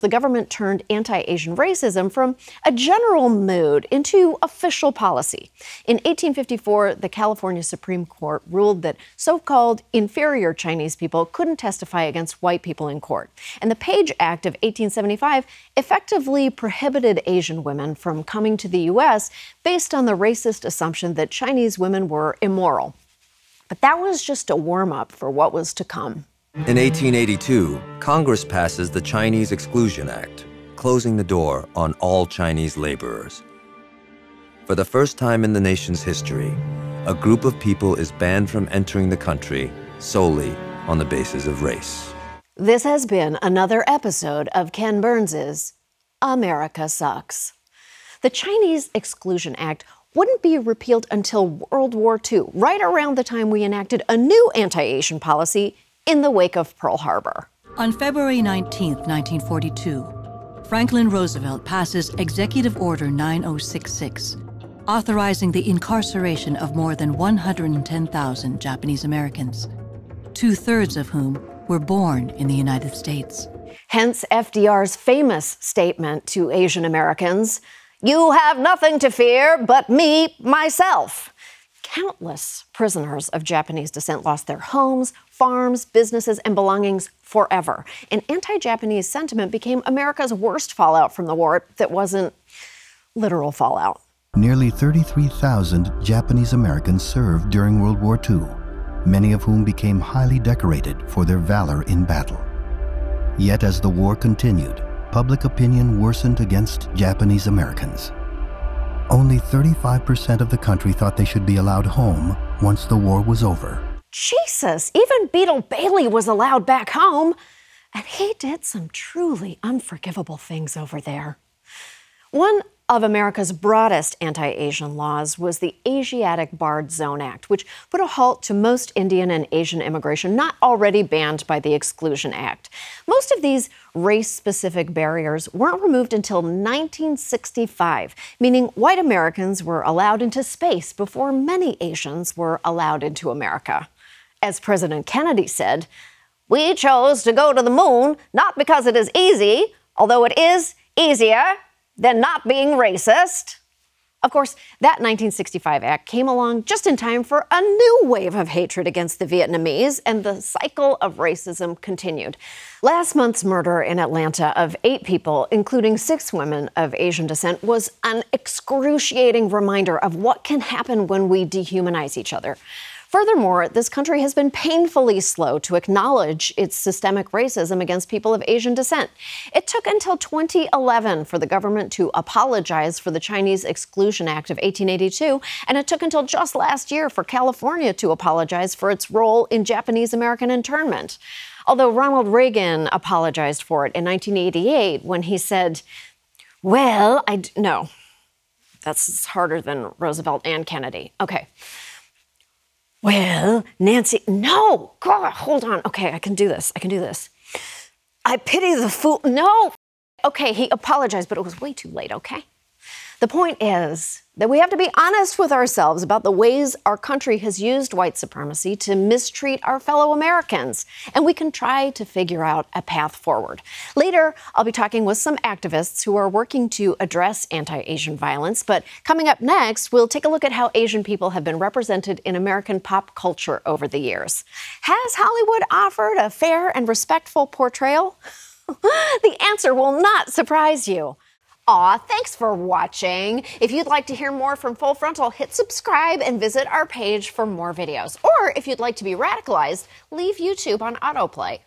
the government turned anti-Asian racism from a general mood into official policy. In 1854, the California Supreme Court ruled that so-called inferior Chinese people couldn't testify against white people in court. And the Page Act of 1875 effectively prohibited Asian women from coming to the U.S. based on the racist assumption that Chinese women were immoral. But that was just a warm-up for what was to come. In 1882, Congress passes the Chinese Exclusion Act, closing the door on all Chinese laborers. For the first time in the nation's history, a group of people is banned from entering the country solely on the basis of race. This has been another episode of Ken Burns' America Sucks. The Chinese Exclusion Act wouldn't be repealed until World War II, right around the time we enacted a new anti-Asian policy in the wake of Pearl Harbor. On February 19, 1942, Franklin Roosevelt passes Executive Order 9066, authorizing the incarceration of more than 110,000 Japanese Americans, two-thirds of whom were born in the United States. Hence FDR's famous statement to Asian Americans, "You have nothing to fear but me, myself." Countless prisoners of Japanese descent lost their homes, farms, businesses, and belongings forever. And anti-Japanese sentiment became America's worst fallout from the war that wasn't literal fallout. Nearly 33,000 Japanese Americans served during World War II, many of whom became highly decorated for their valor in battle. Yet as the war continued, public opinion worsened against Japanese Americans. Only 35% of the country thought they should be allowed home once the war was over. Jesus, even Beetle Bailey was allowed back home, and he did some truly unforgivable things over there. One of America's broadest anti-Asian laws was the Asiatic Barred Zone Act, which put a halt to most Indian and Asian immigration not already banned by the Exclusion Act. Most of these race-specific barriers weren't removed until 1965, meaning white Americans were allowed into space before many Asians were allowed into America. As President Kennedy said, "We chose to go to the moon not because it is easy, although it is easier than not being racist." Of course, that 1965 act came along just in time for a new wave of hatred against the Vietnamese, and the cycle of racism continued. Last month's murder in Atlanta of 8 people, including 6 women of Asian descent, was an excruciating reminder of what can happen when we dehumanize each other. Furthermore, this country has been painfully slow to acknowledge its systemic racism against people of Asian descent. It took until 2011 for the government to apologize for the Chinese Exclusion Act of 1882, and it took until just last year for California to apologize for its role in Japanese American internment. Although Ronald Reagan apologized for it in 1988 when he said, "Well, no, that's harder than Roosevelt and Kennedy. Okay. Well, Nancy, no, God, hold on. Okay, I can do this. I pity the fool. No. Okay, he apologized, but it was way too late, okay? The point is that we have to be honest with ourselves about the ways our country has used white supremacy to mistreat our fellow Americans, and we can try to figure out a path forward. Later, I'll be talking with some activists who are working to address anti-Asian violence, but coming up next, we'll take a look at how Asian people have been represented in American pop culture over the years. Has Hollywood offered a fair and respectful portrayal? The answer will not surprise you. Aw, thanks for watching. If you'd like to hear more from Full Frontal, hit subscribe and visit our page for more videos. Or if you'd like to be radicalized, leave YouTube on autoplay.